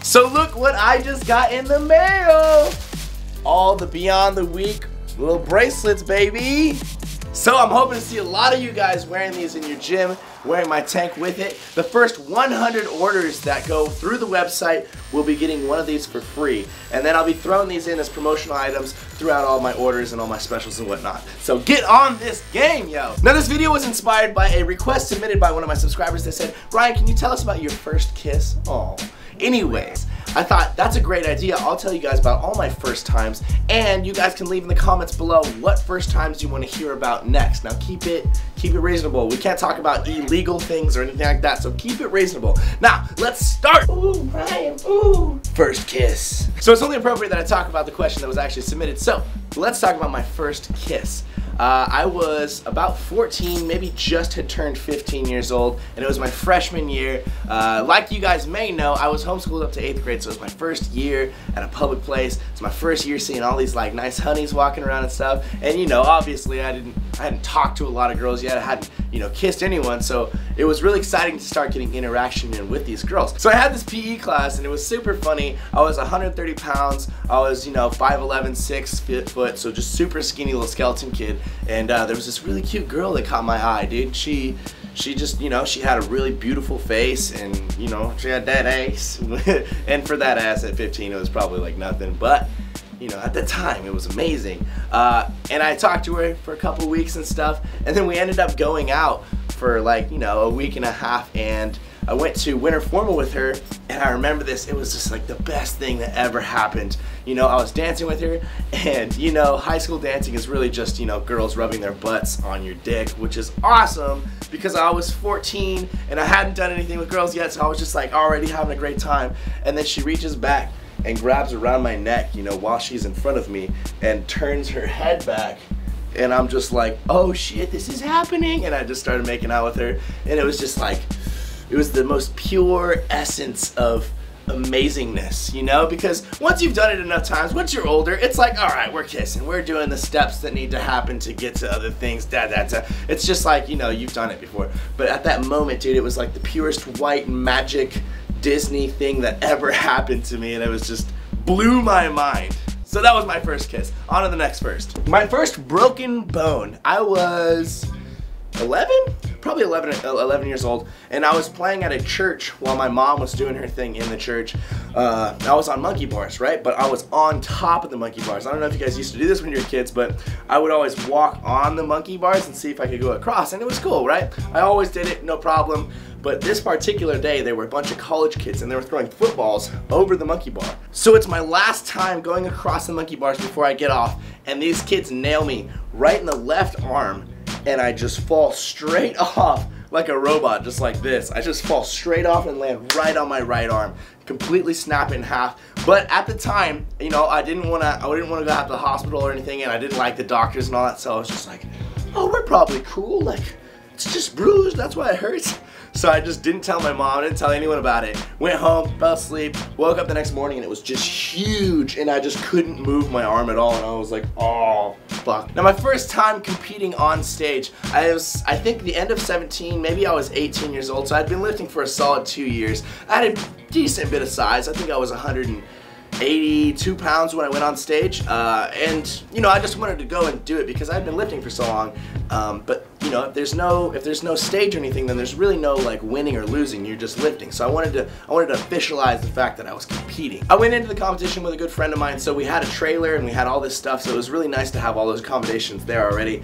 So look what I just got in the mail. All the Beyond the Week little bracelets, baby. So I'm hoping to see a lot of you guys wearing these in your gym, wearing my tank with it. The first 100 orders that go through the website will be getting one of these for free. And then I'll be throwing these in as promotional items throughout all my orders and all my specials and whatnot. So get on this game, yo. Now this video was inspired by a request submitted by one of my subscribers that said, Ryan, can you tell us about your first kiss? Oh. Anyways, I thought that's a great idea. I'll tell you guys about all my first times, and you guys can leave in the comments below what first times you want to hear about next. Now keep it reasonable. We can't talk about illegal things or anything like that, so keep it reasonable. Now, let's start. Ooh, Ryan, ooh. First kiss. So it's only appropriate that I talk about the question that was actually submitted. So let's talk about my first kiss. I was about 14, maybe just had turned 15 years old, and it was my freshman year. Like you guys may know, I was homeschooled up to 8th grade, so it was my first year at a public place. It's my first year seeing all these like nice honeys walking around and stuff. And you know, obviously I hadn't talked to a lot of girls yet. I hadn't, you know, kissed anyone, so it was really exciting to start getting interaction in with these girls. So I had this PE class, and it was super funny. I was 130 pounds. I was, you know, 5'11", 6 foot, so just super skinny little skeleton kid. And there was this really cute girl that caught my eye, dude. She just, you know, she had a really beautiful face, and, you know, she had that ass. And for that ass at 15, it was probably like nothing. But, you know, at the time, it was amazing. And I talked to her for a couple weeks and stuff. And then we ended up going out for like, you know, a week and a half. And I went to winter formal with her, and I remember this, it was just like the best thing that ever happened. You know, I was dancing with her, and you know, high school dancing is really just, you know, girls rubbing their butts on your dick, which is awesome because I was 14 and I hadn't done anything with girls yet, so I was just like already having a great time. And then she reaches back and grabs around my neck, you know, while she's in front of me, and turns her head back. And I'm just like, oh shit, this is happening. And I just started making out with her, and it was just like, it was the most pure essence of amazingness, you know, because once you've done it enough times, once you're older, it's like, all right, we're kissing, we're doing the steps that need to happen to get to other things, it's just like, you know, you've done it before. But at that moment, dude, it was like the purest white magic Disney thing that ever happened to me, and it was just blew my mind. So that was my first kiss. On to the next first. My first broken bone. I was 11? Probably 11 years old, and I was playing at a church while my mom was doing her thing in the church. I was on monkey bars, right? But I was on top of the monkey bars. I don't know if you guys used to do this when you were kids, but I would always walk on the monkey bars and see if I could go across, and it was cool, right? I always did it, no problem. But this particular day, there were a bunch of college kids, and they were throwing footballs over the monkey bar. So it's my last time going across the monkey bars before I get off, and these kids nail me right in the left arm, and I just fall straight off like a robot, just like this. I just fall straight off and land right on my right arm, completely snap in half. But at the time, you know, I didn't want to go out to the hospital or anything, and I didn't like the doctors and all that, so I was just like, oh, we're probably cool, like, it's just bruised, that's why it hurts. So I just didn't tell my mom, didn't tell anyone about it. Went home, fell asleep, woke up the next morning, and it was just huge, and I just couldn't move my arm at all, and I was like, oh, fuck. Now my first time competing on stage, I think the end of 17, maybe I was 18 years old, so I'd been lifting for a solid 2 years. I had a decent bit of size. I think I was 182 pounds when I went on stage, and you know, I just wanted to go and do it because I'd been lifting for so long. But you know, if there's no stage or anything, then there's really no like winning or losing. You're just lifting. So I wanted to officialize the fact that I was competing. I went into the competition with a good friend of mine, so we had a trailer and we had all this stuff. So it was really nice to have all those accommodations there already.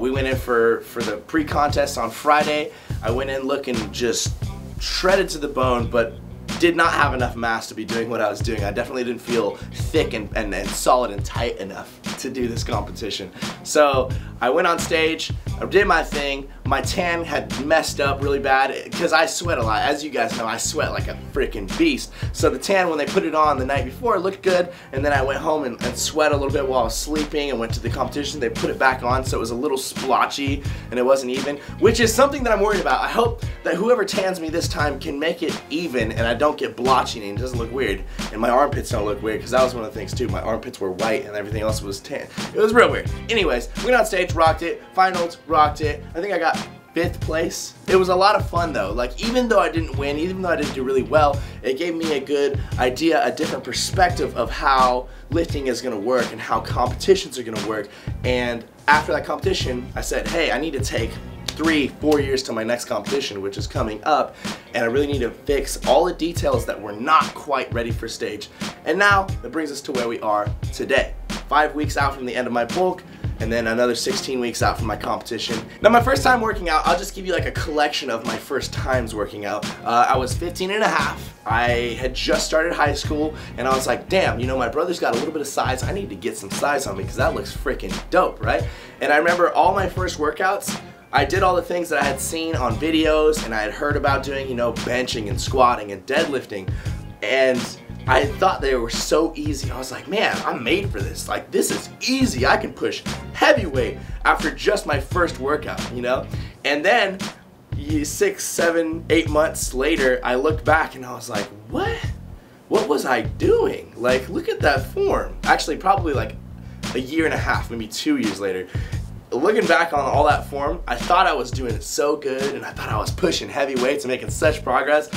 We went in for the pre-contest on Friday. I went in looking just shredded to the bone, but did not have enough mass to be doing what I was doing. I definitely didn't feel thick and solid and tight enough to do this competition. So I went on stage, I did my thing. my tan had messed up really bad because I sweat a lot. As you guys know, I sweat like a freaking beast. So the tan, when they put it on the night before, it looked good, and then I went home and sweat a little bit while I was sleeping and went to the competition. They put it back on, so it was a little splotchy and it wasn't even, which is something that I'm worried about. I hope that whoever tans me this time can make it even and I don't get blotchy and it doesn't look weird, and my armpits don't look weird, because that was one of the things too. My armpits were white and everything else was tan. It was real weird. Anyways, went on stage, rocked it. Finals, rocked it. I think I got 5th place. It was a lot of fun though. Like, even though I didn't win, even though I didn't do really well, it gave me a good idea, a different perspective of how lifting is gonna work and how competitions are gonna work. And after that competition, I said, hey, I need to take 3-4 years to my next competition, which is coming up, and I really need to fix all the details that were not quite ready for stage. And now that brings us to where we are today. 5 weeks out from the end of my bulk, and then another 16 weeks out from my competition. Now, my first time working out, I'll just give you like a collection of my first times working out. I was 15 and a half. I had just started high school, and I was like, damn, you know, my brother's got a little bit of size. I need to get some size on me because that looks freaking dope, right? And I remember all my first workouts, I did all the things that I had seen on videos and I had heard about doing, you know, benching and squatting and deadlifting, and I thought they were so easy. I was like, man, I'm made for this. Like, this is easy. I can push heavyweight after just my first workout, you know? And then 6, 7, 8 months later, I looked back and I was like, what? What was I doing? Like, look at that form. Actually, probably like a year and a half, maybe 2 years later. Looking back on all that form, I thought I was doing it so good and I thought I was pushing heavy weights and making such progress.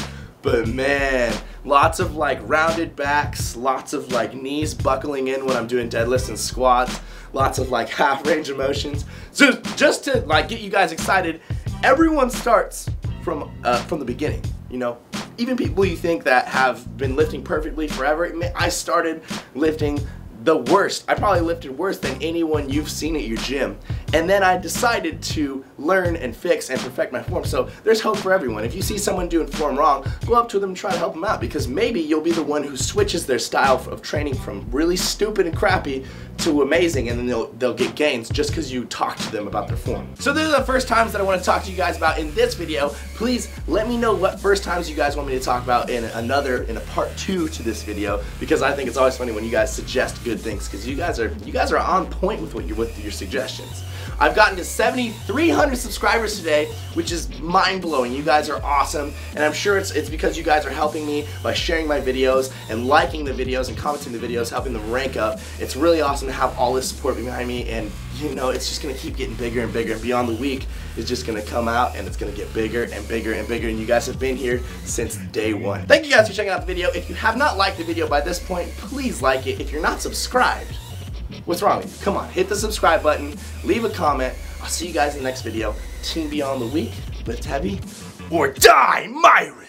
But man, lots of like rounded backs, lots of like knees buckling in when I'm doing deadlifts and squats, lots of like half range of motions. So just to like get you guys excited, everyone starts from the beginning, you know? Even people you think that have been lifting perfectly forever, I started lifting the worst. I probably lifted worse than anyone you've seen at your gym. And then I decided to learn and fix and perfect my form. So there's hope for everyone. If you see someone doing form wrong, go up to them and try to help them out, because maybe you'll be the one who switches their style of training from really stupid and crappy to amazing, and then they'll get gains just because you talk to them about their form. So these are the first times that I want to talk to you guys about in this video. Please let me know what first times you guys want me to talk about in a part 2 to this video, because I think it's always funny when you guys suggest good things, because you guys are on point with your suggestions. I've gotten to 7,300 subscribers today, which is mind-blowing. You guys are awesome, and I'm sure it's because you guys are helping me by sharing my videos and liking the videos and commenting the videos, helping them rank up. It's really awesome to have all this support behind me, and you know, it's just gonna keep getting bigger and bigger, and Beyond the Week is just gonna come out and it's gonna get bigger and bigger and bigger, and you guys have been here since day one. Thank you guys for checking out the video. If you have not liked the video by this point, please like it. If you're not subscribed, what's wrong with you? Come on, hit the subscribe button, leave a comment. I'll see you guys in the next video. Team Beyond the Week, lift heavy or die, MIRIN!